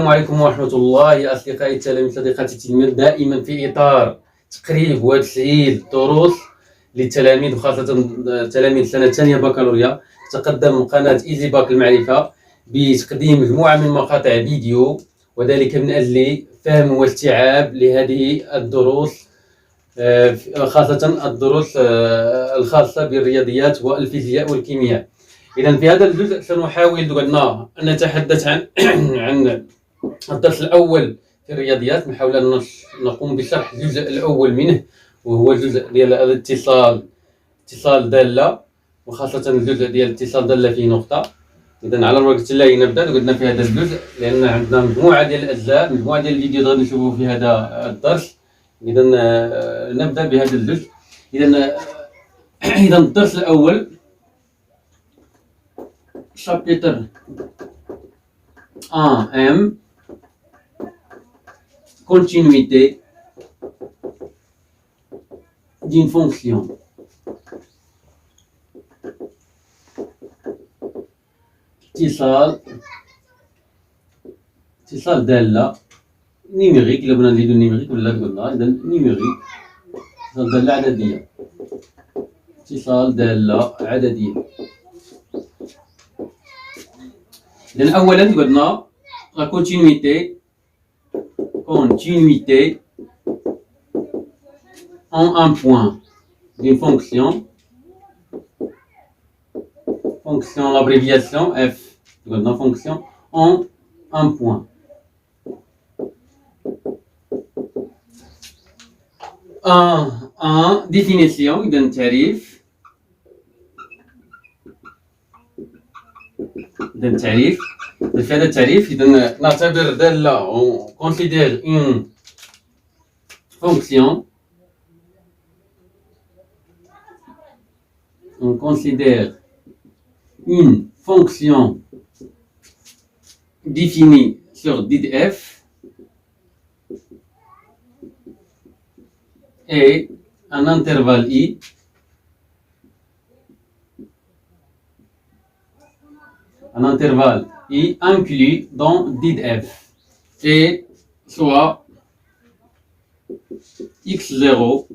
السلام عليكم ورحمة الله يا أصدقائي التلاميذ صديقاتي التلاميذ، دائما في إطار تقريب وتسهيل دروس للتلاميذ وخاصة تلاميذ سنة ثانية بكالوريا. تقدم قناة إيزي باك المعرفة بتقديم مجموعة من مقاطع فيديو، وذلك من أجل فهم واستيعاب لهذه الدروس، خاصة الدروس الخاصة بالرياضيات والفيزياء والكيمياء. إذا في هذا الجزء سنحاول أن نتحدث عن الدرس الأول في الرياضيات. نحاول أن نقوم بشرح الجزء الأول منه، وهو الجزء ديال اتصال دالة، وخاصة الجزء ديال اتصال دالة في نقطة. إذا على بركة الله نبدأ. قلنا في هذا الجزء لأن عندنا مجموعة ديال الأجزاء، مجموعة ديال الفيديوهات غادي نشوفوا في هذا الدرس. إذا نبدأ بهذا الجزء. إذا الدرس الأول chapitre 1M continuité d'une fonction. اتصال دالة نيميريك. إلا بغينا نزيدو نيميريك ولا قلنا إذا نيميريك اتصال دالة عددية. اتصال دالة عددية. إذا أولا قلنا la continuité en un point d'une fonction, l'abréviation F. قلنا fonction en un point. En définition إذا تعريف. في هذا التعريف إذا نعتبر دالة on considère une fonction définie sur did f et un intervalle i inclus dans did f et soit x0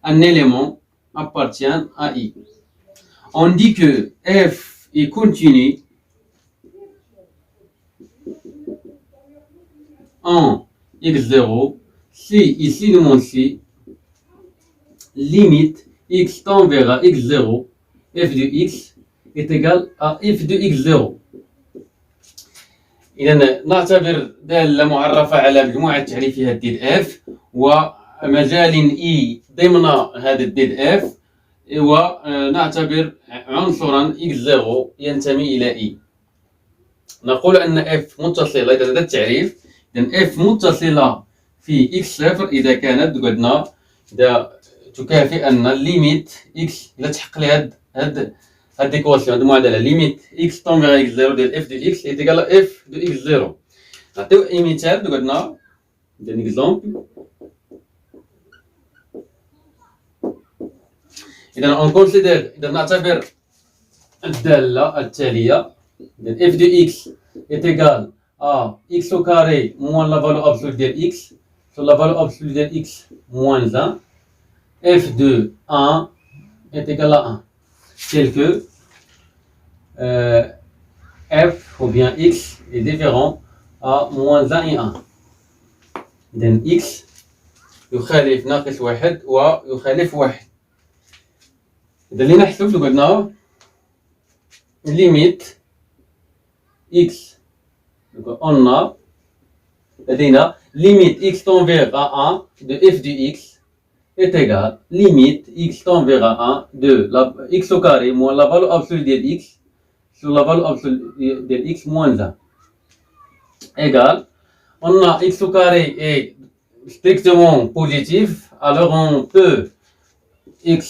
un élément appartient à i. On dit que f est continu en x0 si ici nous montre limite x tend vers x0 f de x est égal à f de x0. إذا نعتبر دالة معرفة على مجموعة تعريفها ديد اف ومجال اي ضمن هذا الديد اف، ونعتبر عنصرا x0 ينتمي إلى اي. نقول أن اف متصلة. إذا هذا التعريف إذا اف متصلة في x0 إذا كانت قلنا إذا تكافئ أن الليميت x إذا تحقق لها هاد l'équation هاد المعادلة ليميت x tend vers x0 ديال f de x est égal à f de x0. نعطيو أي مثال قلنا un exemple. إذا on considère إذا نعتبر الدالة التالية إذا f de x est égal à x au carré moins la valeur absolue ديال x sur la valeur absolue ديال x moins 1. f de 1 est égal à 1. Tel que f ou bien x est différent à moins 1 et 1. إذن x يخالف ناقص واحد ويخالف واحد. إذا اللي نحسب قلنا limite x. On a لدينا limite x tend vers 1 de f de x est égal limite x tend vers 1 de la x au carré moins la valeur absolue de x sur la valeur absolue de x moins 1 égale. On a x au carré est strictement positif, alors on peut x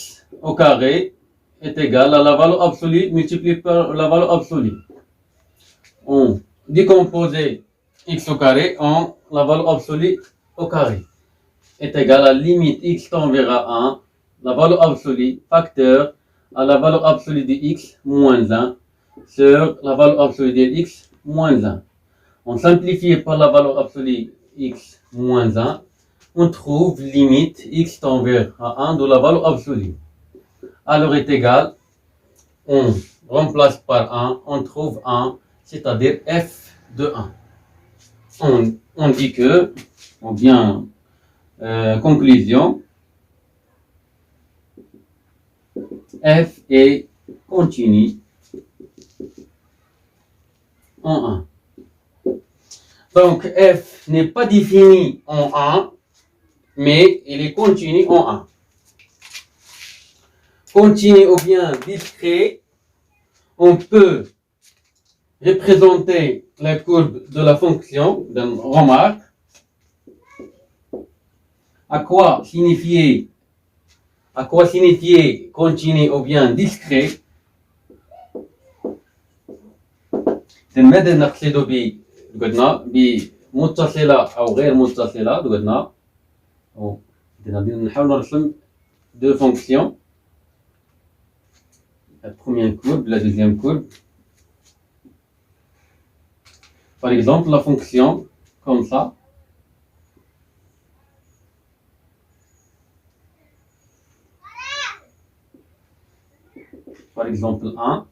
au carré est égal à la valeur absolue multipliée par la valeur absolue. On décompose x au carré en la valeur absolue au carré est égal à limite x tend vers 1, la valeur absolue facteur à la valeur absolue de x moins 1 sur la valeur absolue de x moins 1. On simplifie par la valeur absolue x moins 1, on trouve limite x tend vers à 1 de la valeur absolue. Alors est égal, on remplace par 1, on trouve 1, c'est-à-dire f de 1. On dit que, ou bien, conclusion, f est continu en 1. Donc, f n'est pas défini en 1, mais il est continu en 1. Continu ou bien discret, on peut représenter la courbe de la fonction d'une remarque. À quoi signifier continu ou bien discret? تنمدد نقصد قلنا بمتصلة أو غير متصلة قلنا نحاول نرسم deux fonctions, la première courbe, la deuxième courbe. Par exemple, la fonction comme ça. Par exemple 1.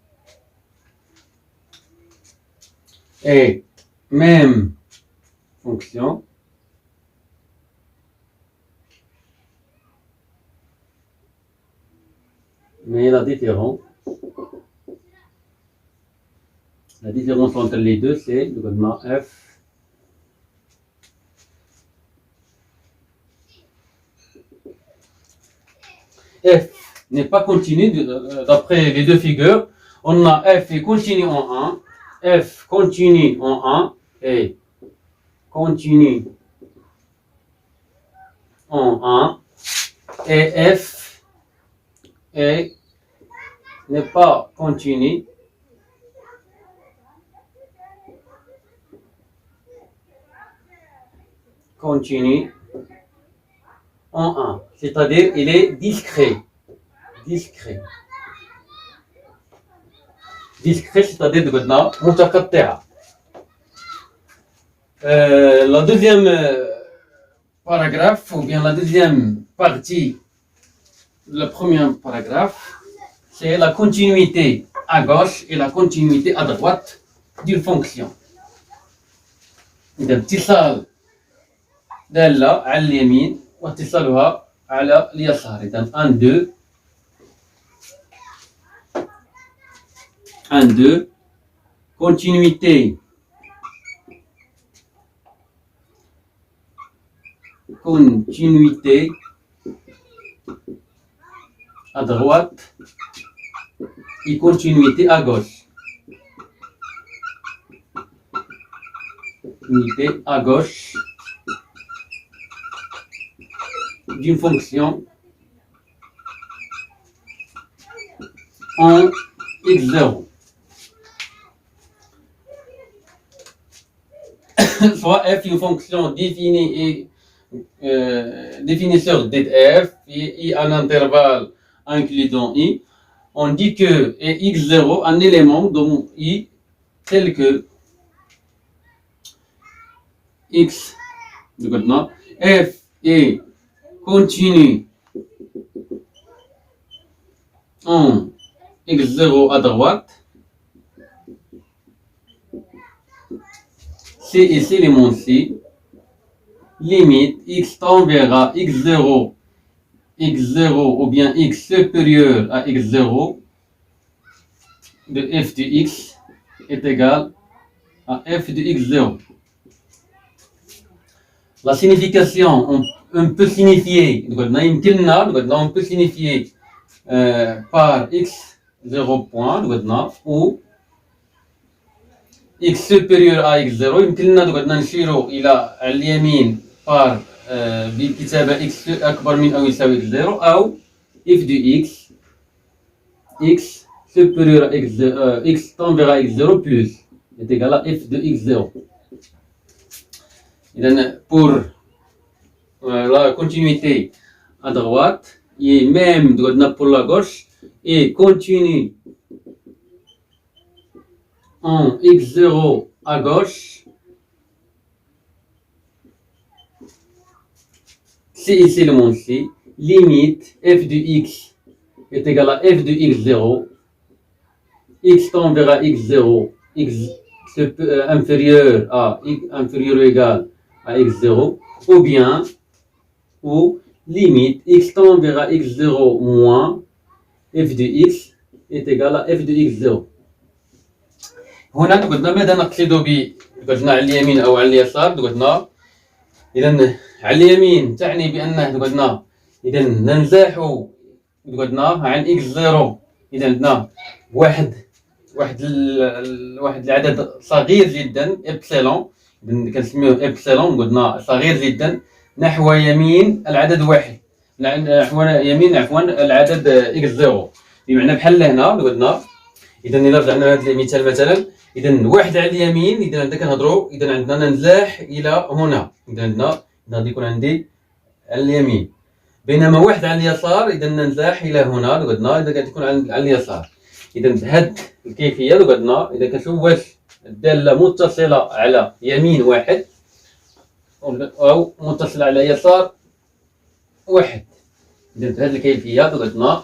Et même fonction. Mais la différence entre les deux, c'est le code f n'est pas continu d'après les deux figures. On a f est continu en 1, f continue en 1 et continue en 1 et f n'est pas continu en 1, c'est-à-dire il est discret, c'est-à-dire de متقطعة. La deuxième paragraphe ou bien la deuxième partie, le premier paragraphe, c'est la continuité à gauche et la continuité à droite d'une fonction. إذا اتصال دالة على اليمين واتصالها على اليسار. إذا 1 2 continuité à droite et continuité à gauche. Continuité à gauche d'une fonction en x0. Soit f une fonction définie sur f et un intervalle inclus dans i. On dit que x0 un élément dans i tel que x. Maintenant, f est continu en x0 à droite. C'est ici l'élément C. Limite x tend vers x0 ou bien x supérieur à x0 de f de x est égal à f de x0. La signification, on peut signifier, on peut signifier par x0 point ou x supérieur à x0. يمكننا نشيروا إلى اليمين par بكتابة x أكبر من أو يساوي x0 أو f de x supérieur à x0, x tend vers x0 plus est égal à f de x0. Pour la continuité à droite et même pour la gauche et continue en x0 à gauche c'est ici le monde C, limite f de x est égal à f de x0, x tend vers x0, x inférieur à x inférieur ou égal à x0, ou bien, ou limite x tend vers x0 moins f de x est égal à f de x0. هنا قلنا ماذا نقصد قلنا على اليمين او على اليسار قلنا اذا على اليمين تعني بانه قلنا اذا ننزاح قلنا عن اكس زيرو اذا عندنا واحد العدد صغير جدا ابسلون اذا كنسميوه ابسلون قلنا صغير جدا نحو يمين العدد واحد نحو يمين العدد اكس زيرو بمعنى بحال هنا قلنا اذا الى رجعنا لهذا المثال مثلا اذا واحد على اليمين اذا عندنا كنهضروا اذا عندنا ننزاح الى هنا اذا عندنا غادي يكون عندي على اليمين بينما واحد على اليسار اذا ننزاح الى هنا قلنا اذا غادي يكون على اليسار اذا هاد الكيفيه قلنا اذا كنشوف واش الداله متصله على يمين واحد او متصله على يسار واحد اذا هاد الكيفيه قلنا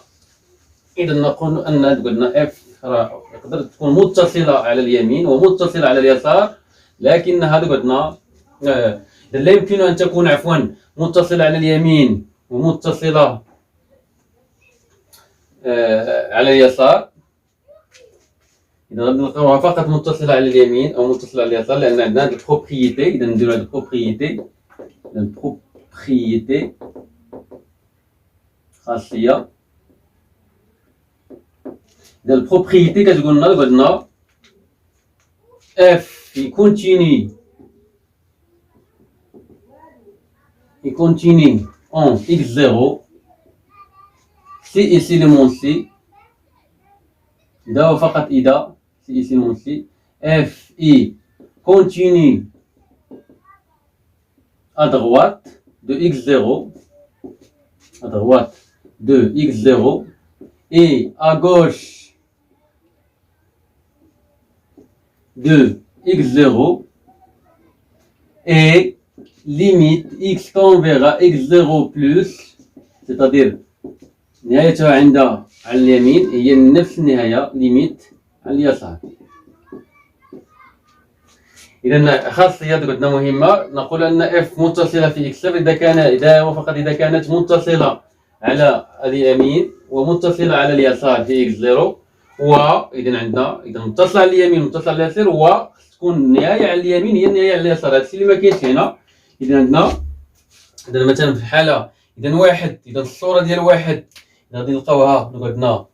اذا نقول ان قلنا اف راه تقدر تكون متصله على اليمين ومتصله على اليسار لكنها قلنا لا يمكن ان تكون عفوا متصله على اليمين ومتصله على اليسار اذا غادي نلقاوها فقط متصله على اليمين او متصله على اليسار لان عندنا هذه البروبريتي اذا نديرو هذه البروبريتي خاصيه إذا البروبريتي كتقول لنا قلنا اف يكونتيني en x0 c'est ici le monde C إذا وفقط إذا c'est ici le monde C f est continue à droite de x0 et à gauche de x0 et limite x tend vers x0 plus c'est-à-dire نهايتها عندها على اليمين هي نفس النهاية ليميت على اليسار. إذا خاصية قلنا مهمة نقول أن f متصلة في x إذا وفقط إذا كانت متصلة على اليمين ومتصلة على اليسار في x0 وإذا عندنا إذا متصلة على اليمين متصلة على اليسار وتكون النهاية على اليمين هي النهاية على اليسار هادشي اللي ما كاينش هنا. إذا عندنا إذا مثلا في الحالة إذا واحد إذا الصورة ديال واحد غادي نلقاوها قلنا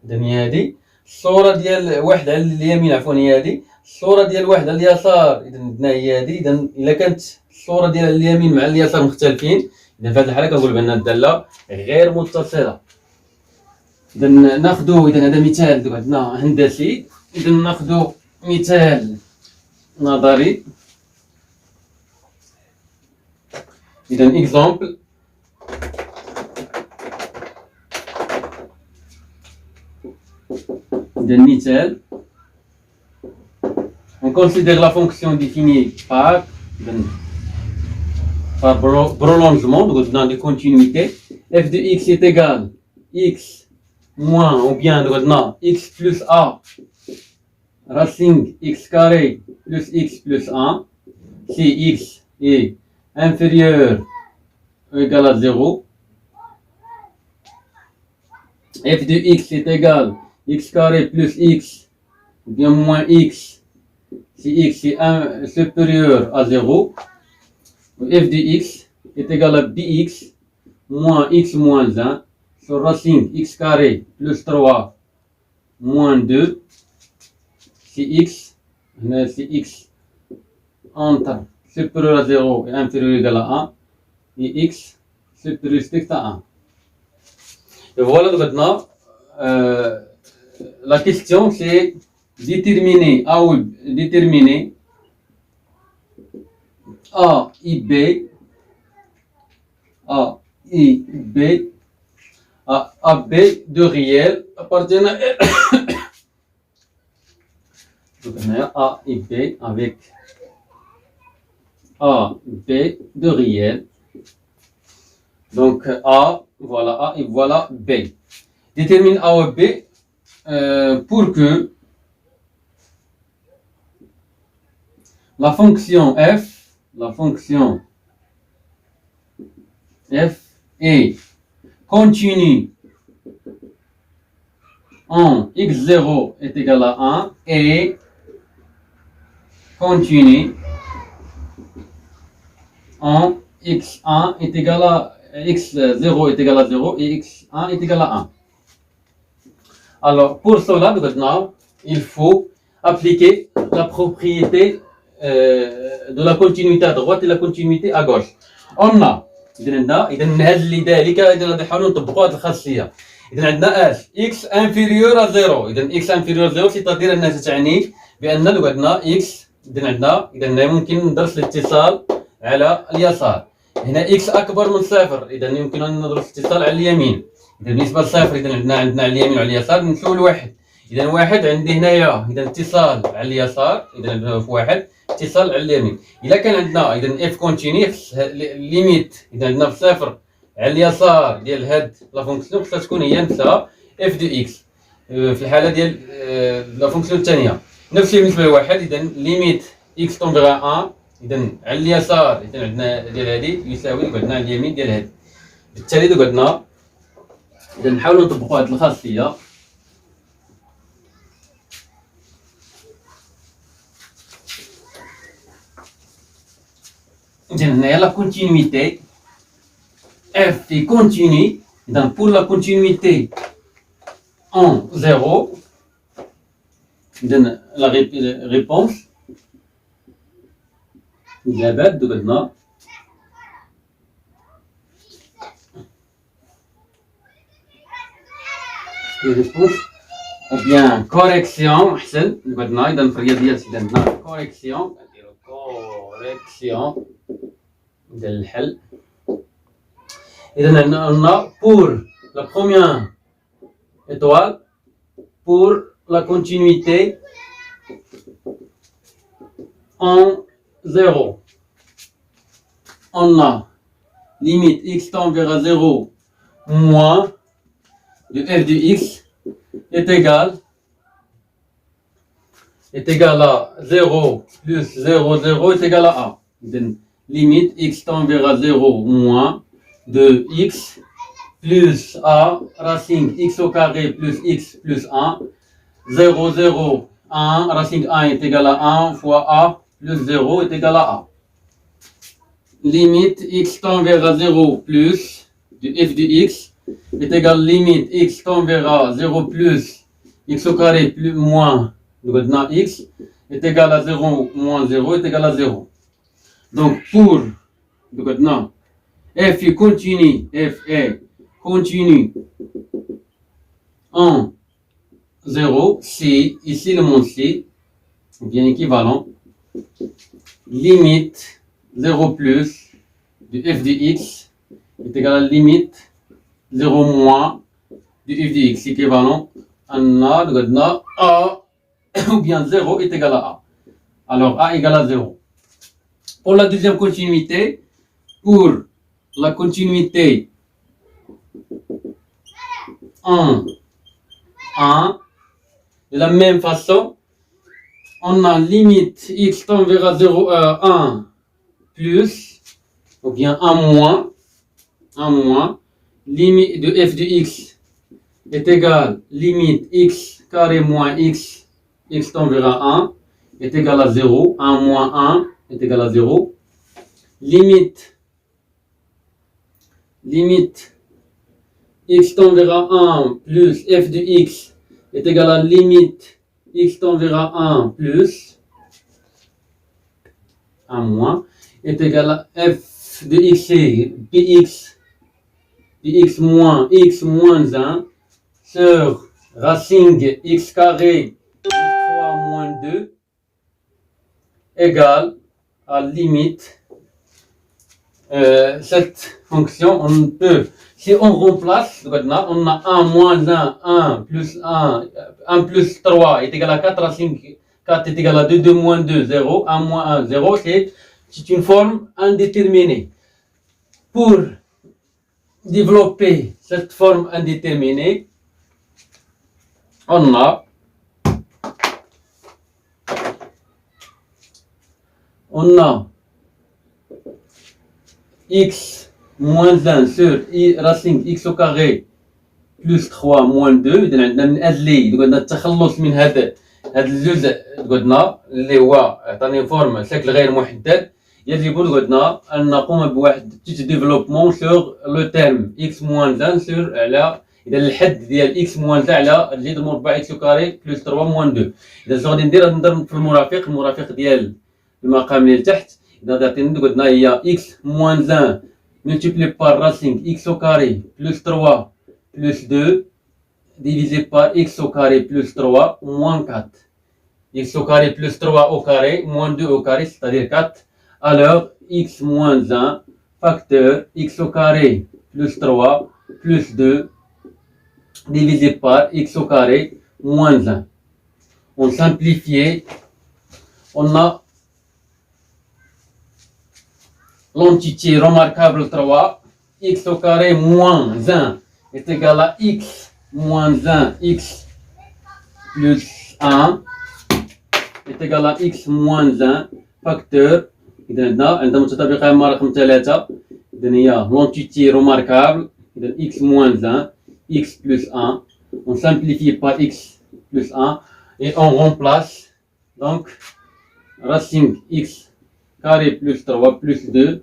إذا هي هادي الصورة ديال واحد على اليمين عفوا هي هادي الصورة ديال واحد على اليسار إذا عندنا هي هادي. إذا إلا كانت الصورة ديال اليمين مع اليسار مختلفين إذا في هذه الحالة كنقول بأن الدالة غير متصلة. إذا ناخذ إذا هذا مثال عندنا هندسي. إذا ناخذ مثال نظري. إذا exemple إذا مثال on considère la fonction définie par prolongement de continuité f de x est égal x moins ou bien x plus a racine x carré plus x plus 1 si x est inférieur ou égal à 0 f de x est égal x carré plus x ou bien moins x si x est supérieur à 0 f de x est égal à bx moins x moins 1 sur racine x carré plus 3 moins 2 si x entre supérieur à 0 et inférieur ou égal à 1 et x supérieur strict à 1. Et voilà maintenant la question c'est déterminer A et B A B de réel appartenant A et B avec A B de réel Donc A, voilà A et voilà B. Détermine A ou B pour que la fonction f est continue en x0 est égal à 1 et continue en x1 est égal à x0 est égal à 0 et x1 est égal à 1. Alors, pour cela, maintenant, il faut appliquer la propriété de la continuité à droite et la continuité à gauche. On a إذا لذلك إذا نحاولوا نطبقوا هذه الخاصية. إذا عندنا x inférieur à 0. إذا x inférieur à 0 c'est-à-dire أنها تعني بأن لو عندنا x إذا ممكن ندرس الاتصال على اليسار. هنا x أكبر من صفر إذا يمكن أن ندرس الاتصال على اليمين. إذا بالنسبة لصفر إذا عندنا على اليمين وعلى اليسار نمشيو لواحد. إذا واحد عندي هنايا إذا اتصال على اليسار إذا في واحد اتصال على اليمين. إذا كان عندنا إذا اف كونتيني ليميت إذا عندنا في صفر على اليسار ديال هاد لا فونكسيون خصها تكون هي نفسها اف دو اكس في الحالة ديال لا فونكسيون الثانية. نفس الشيء بالنسبة لواحد إذا ليميت اكس طونفيغا 1 إذا على اليسار إذا عندنا ديال هادي يساوي عندنا على اليمين ديال هادي. بالتالي عندنا إذا نحاولوا نطبقوا هاد الخاصية. La continuité f est continue. Donc pour la continuité en 0, donne la réponse de la bête de maintenant. Réponse ou bien correction. Maintenant, dans correction. Correction. الحل. إذا عندنا pour la première étoile pour la continuité en 0 on a limite x tend vers 0 moins de f de x est égal à 0 plus 0 0 est égal à 1. Limite x tend vers 0 moins de x plus a racine x au carré plus x plus 1. 0, 0, 1, racine 1 est égal à 1 fois a plus 0 est égal à a. Limite x tend vers 0 plus de f de x est égal à limite x tend vers 0 plus x au carré plus moins de maintenant x est égal à 0 moins 0 est égal à 0. Donc pour maintenant f est continue en 0 si ici le mot si bien équivalent limite 0 plus de f de x est égal à limite 0 moins de f de x équivalent à a ou bien 0 est égal à a. Alors a égale à 0. Pour la deuxième continuité, pour la continuité en 1, de la même façon, on a limite x tend vers 0 1 plus, ou bien 1 moins, limite de f de x est égal limite x carré moins x tend vers 1 est égal à 0, 1 moins 1 est égal à 0. Limite x tend vers 1 plus f de x est égal à limite x tend vers 1 plus 1 moins est égal à f de x et px moins x moins 1 sur racine x carré plus 3 moins 2 égale à limite cette fonction on peut si on remplace maintenant on a 1 moins 1 1 plus 1 1 plus 3 est égal à 4 racine 4 est égal à 2 2 moins 2 0 1 moins 1 0 c'est une forme indéterminée. Pour développer cette forme indéterminée, on a x moins 1 sur i racine x au carré plus 3 moins 2. إذا عندنا من أجل قلنا التخلص من هذا الجزء قلنا اللي هو عطاني فورم شكل غير محدد، يجب قلنا أن نقوم بواحد بتيت ديفلوبمون سور لو تيرم x moins 1 سور على إذا الحد ديال x moins 1 على الجذر مربع x au carré plus 3 moins 2. إذا شنو غادي ندير؟ غادي نضرب في المرافق ديال المقام اللي لتحت. إذا عطينا قلنا هي x moins 1 multiplié par racine x au carré plus 3 plus 2 divisé par x au carré plus 3 moins 4. X au carré plus 3 au carré moins 2 au carré, c'est-à-dire 4. Alors x moins 1 facteur x au carré plus 3 plus 2 divisé par x au carré moins 1. On simplifie, on a l'entité remarquable 3, x au carré moins 1 est égal à x moins 1, x plus 1 est égal à x moins 1 facteur. إذا عندنا متطابقة مع رقم 3. إذا هي l'entité remarquable. إذا x moins 1, x plus 1. On simplifie par x plus 1 et on remplace donc racine x carré plus 3 plus 2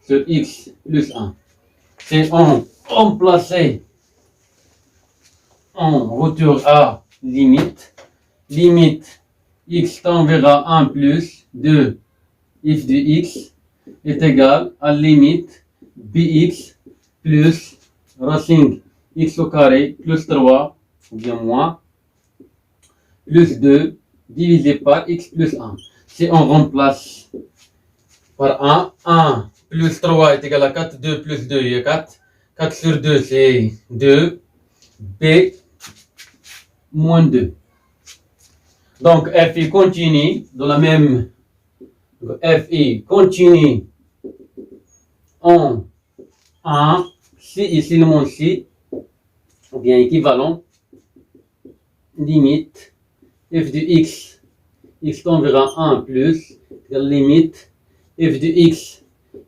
sur x plus 1. Et on remplace, on retourne à limite x tend vers 1 plus 2 f de x est égal à limite bx plus racine x au carré plus 3 ou bien moins plus 2 divisé par x plus 1. Si on remplace par 1 plus 3 est égal à 4, 2 plus 2 est 4, 4 sur 2 c'est 2, b moins 2. Donc fi continue dans la même, fi continue en 1, si ici le mot si, ou bien équivalent, limite f de x tend vers 1 plus, limite f de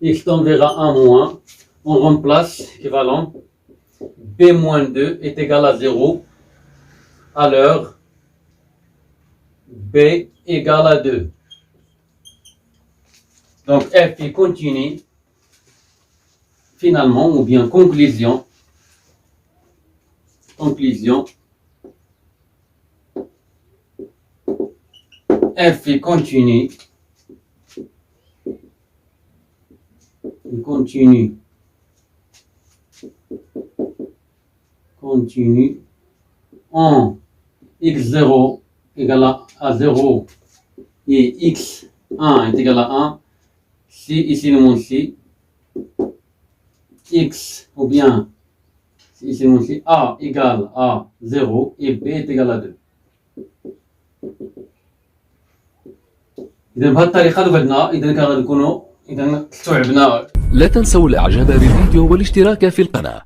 x tend vers 1 moins, on remplace équivalent, b moins 2 est égal à 0, alors b égale à 2. Donc f est continu, finalement, ou bien conclusion, f est continu, en x0 égale à 0 et x1 est égal à 1, si ici le mot si, x ou bien si ici le mot si, a égale à 0 et b est égal à 2. إذا بهذه الطريقة بدنا إذا كان غادي نكونوا إذا استوعبنا. لا تنسوا الإعجاب بالفيديو والاشتراك في القناة.